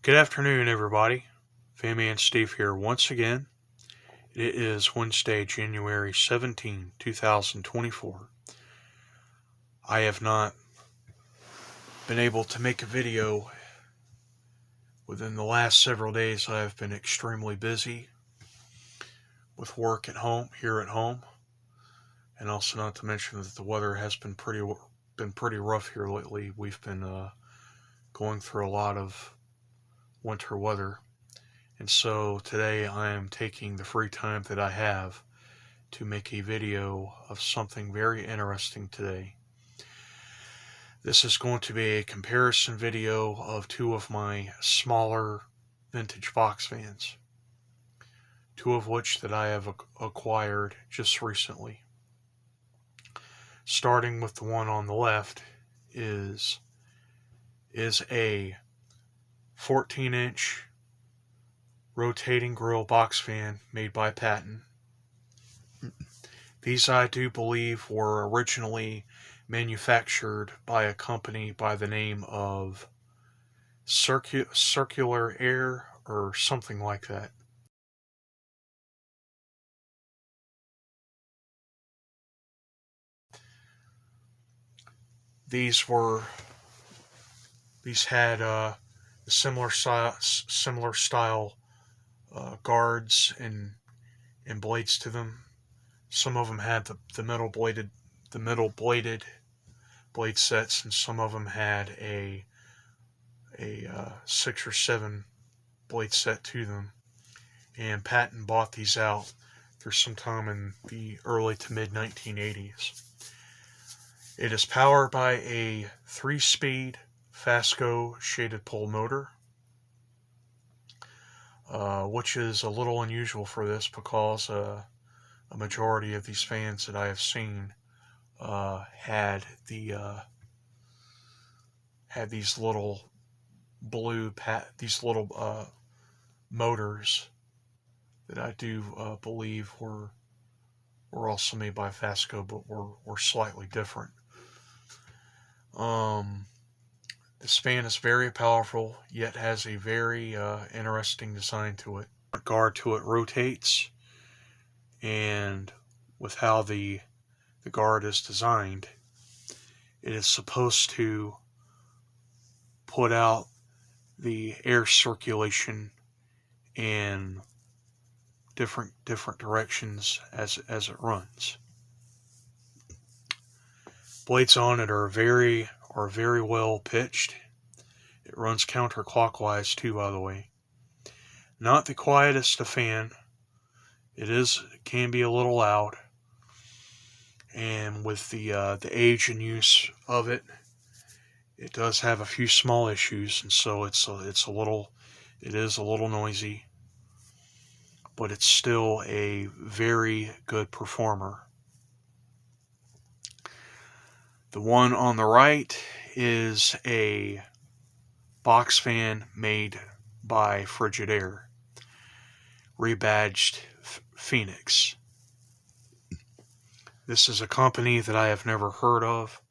Good afternoon, everybody. Fanman Steve here once again. It is Wednesday, January 17, 2024. I have not been able to make a video within the last several days. I have been extremely busy with work here at home, and also not to mention that the weather has been pretty rough here lately. We've been going through a lot of winter weather. And so today I am taking the free time that I have to make a video of something very interesting today. This is going to be a comparison video of two of my smaller vintage box fans, two of which that I have acquired just recently. Starting with the one on the left is a 14-inch rotating grill box fan made by Patton. These, I do believe, were originally manufactured by a company by the name of Circular Air or something like that. These had similar style guards and blades to them. Some of them had the metal bladed blade sets, and some of them had a 6 or 7 blade set to them. And Patton bought these out for sometime in the early to mid 1980s. It is powered by a 3-speed Fasco shaded pole motor, which is a little unusual for this because a majority of these fans that I have seen had these little motors that I do believe were also made by Fasco, but were slightly different. This fan is very powerful, yet has a very interesting design to it. The guard to it rotates, and with how the guard is designed, it is supposed to put out the air circulation in different directions as it runs. Blades on it are very well pitched. It runs counterclockwise too, by the way. Not the quietest of fan. It can be a little loud, and with the age and use of it, it does have a few small issues, and so it is a little noisy, but it's still a very good performer. The one on the right is a box fan made by Frigid Air, rebadged Phoenix. This is a company that I have never heard of.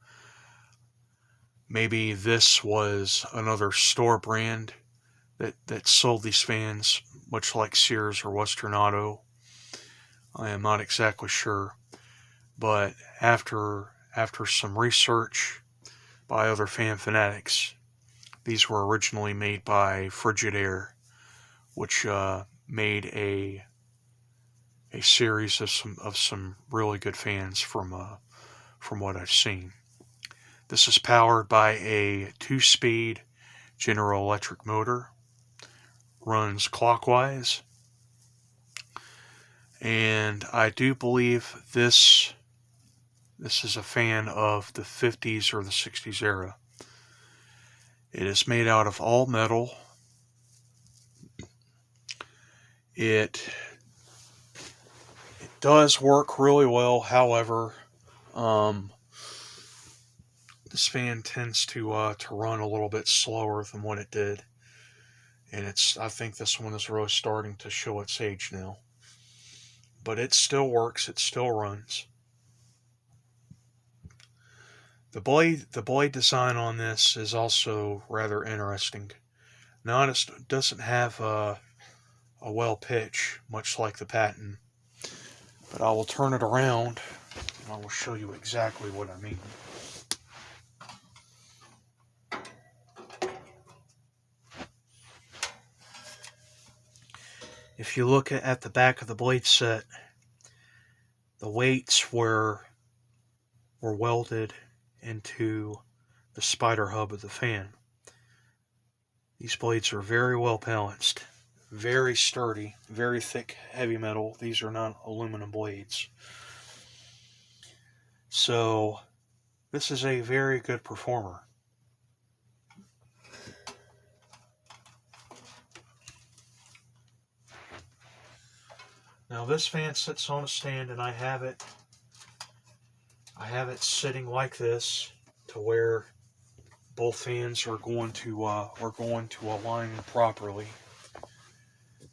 Maybe this was another store brand that sold these fans, much like Sears or Western Auto. I am not exactly sure, but after some research by other fan fanatics, these were originally made by Frigid Air, which made a series of some really good fans from what I've seen. This is powered by a 2-speed General Electric motor, runs clockwise, and I do believe this is a fan of the 50s or the 60s era. It is made out of all metal. It does work really well. However, this fan tends to run a little bit slower than what it did, and I think this one is really starting to show its age now. But it still works. It still runs. The blade design on this is also rather interesting. Now it doesn't have a well pitch, much like the Patton, but I will turn it around and I will show you exactly what I mean. If you look at the back of the blade set, the weights were welded into the spider hub of the fan. These blades are very well balanced, very sturdy, very thick, heavy metal. These are not aluminum blades. So this is a very good performer. Now this fan sits on a stand, and I have it sitting like this to where both fans are going to align properly.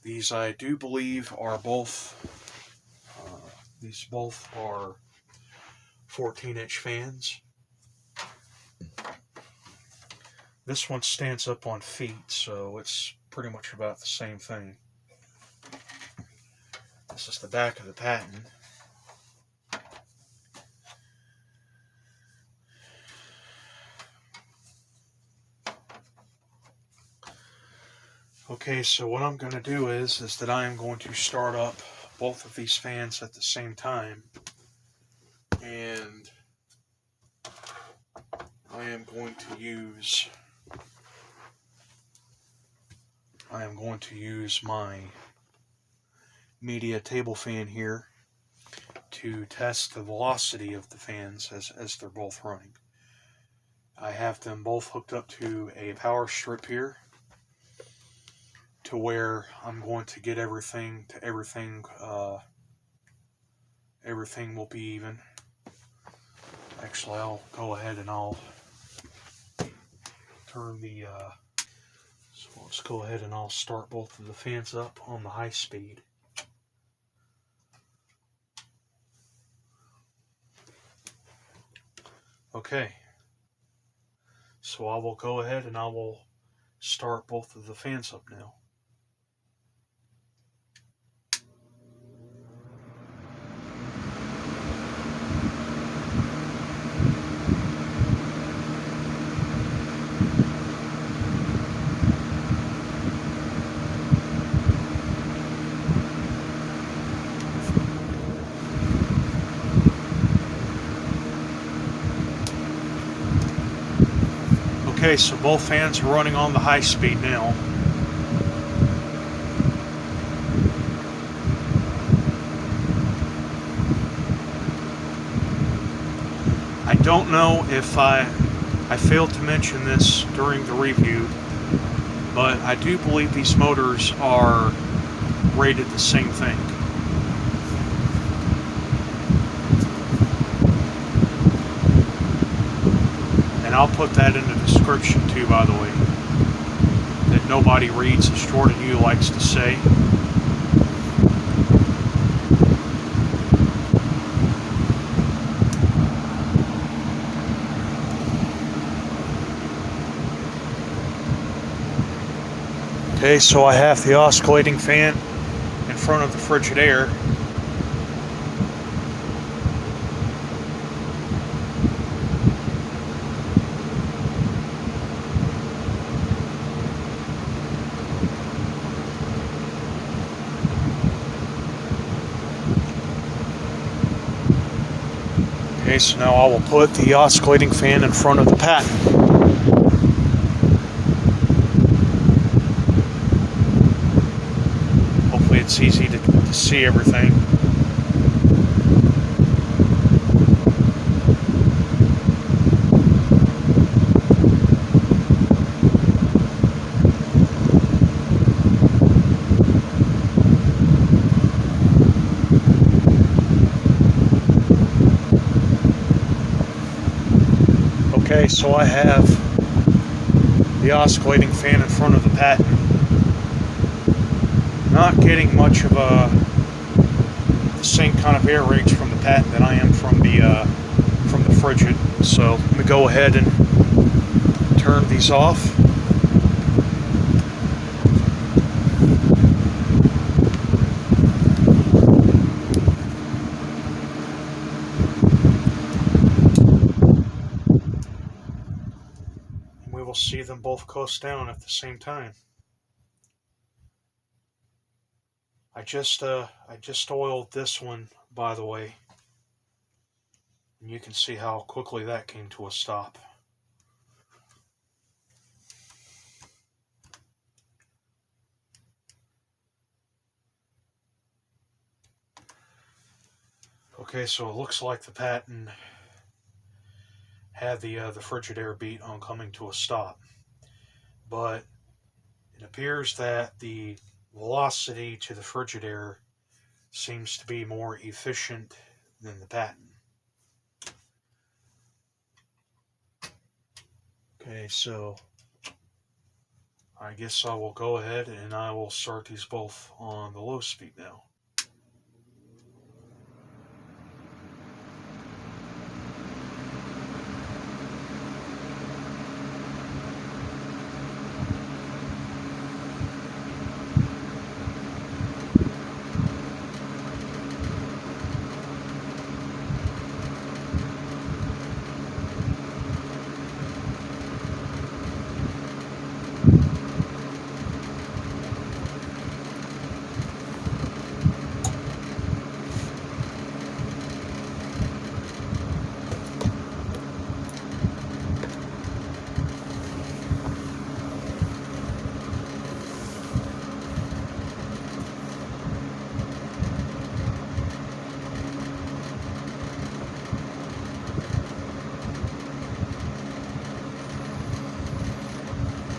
These, I do believe, are both these both are 14-inch fans. This one stands up on feet, so it's pretty much about the same thing. This is the back of the Patton. Okay, so what I'm going to do is that I am going to start up both of these fans at the same time, and I am going to use my media table fan here to test the velocity of the fans as they're both running. I have them both hooked up to a power strip here, to where I'm going to get everything will be even. Actually, I'll go ahead and I'll turn the so let's go ahead and I'll start both of the fans up on the high speed. Okay, so I will go ahead and I will start both of the fans up now. Okay, so both fans are running on the high speed now. I don't know if I failed to mention this during the review, but I do believe these motors are rated the same thing. And I'll put that in the description too, by the way, that nobody reads, as Jordan Yu likes to say. Okay, so I have the oscillating fan in front of the Frigid air. Okay, so now I will put the oscillating fan in front of the Patton. Hopefully it's easy to see everything. Okay, so I have the oscillating fan in front of the Patton. Not getting much of the same kind of air range from the Patton that I am from the Frigid. So let me go ahead and turn these off. will see them both coast down at the same time. I just oiled this one, by the way, and you can see how quickly that came to a stop. Okay, so it looks like the Patton had the Frigidaire beat on coming to a stop, but it appears that the velocity to the Frigidaire seems to be more efficient than the Patton. Okay, so I guess I will go ahead and I will start these both on the low speed now.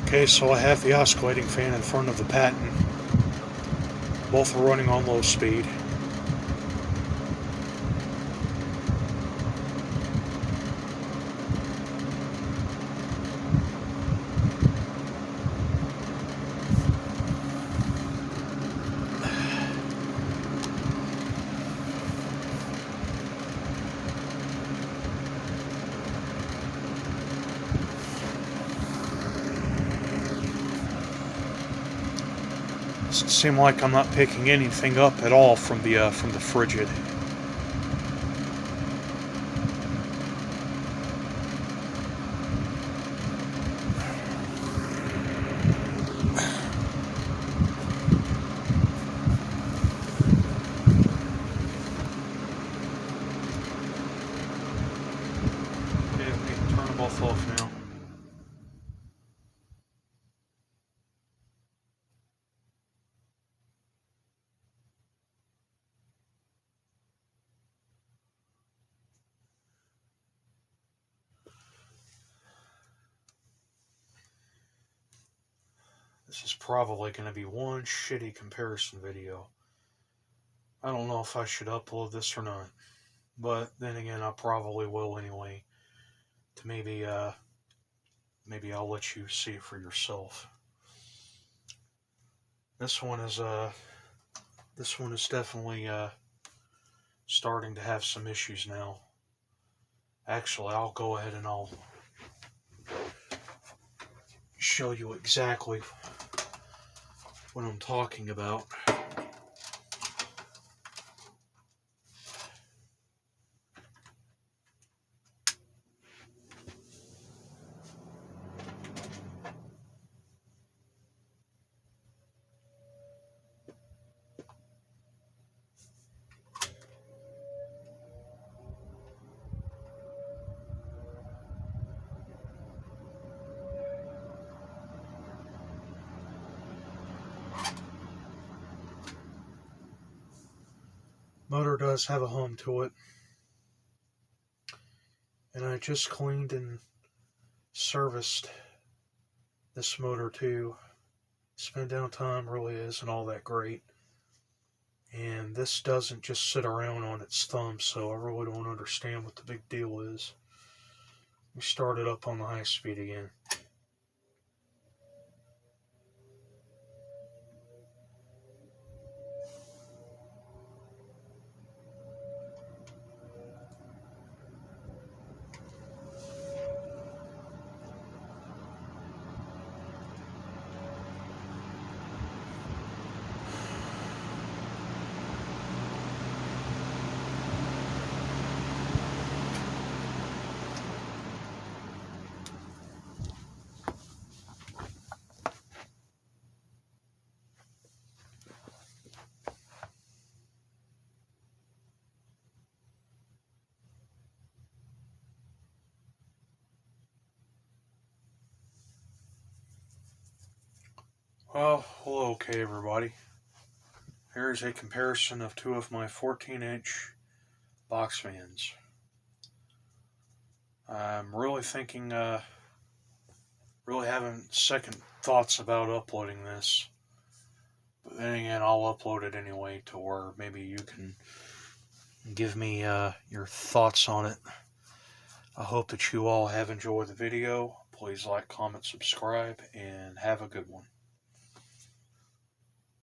Okay, so I have the oscillating fan in front of the Patton. Both are running on low speed. Doesn't seem like I'm not picking anything up at all from the Frigid. Okay, we can turn them both off now. This is probably going to be one shitty comparison video. I don't know if I should upload this or not, but then again, I probably will anyway. To maybe I'll let you see it for yourself. This one is definitely starting to have some issues now. Actually, I'll go ahead and I'll show you exactly what I'm talking about. Motor does have a hum to it, and I just cleaned and serviced this motor too. Spin down time really isn't all that great, and this doesn't just sit around on its thumb, so I really don't understand what the big deal is. We start it up on the high speed again. Hello, okay, everybody. Here's a comparison of two of my 14-inch box fans. I'm really thinking, really having second thoughts about uploading this. But then again, I'll upload it anyway to where maybe you can give me your thoughts on it. I hope that you all have enjoyed the video. Please like, comment, subscribe, and have a good one.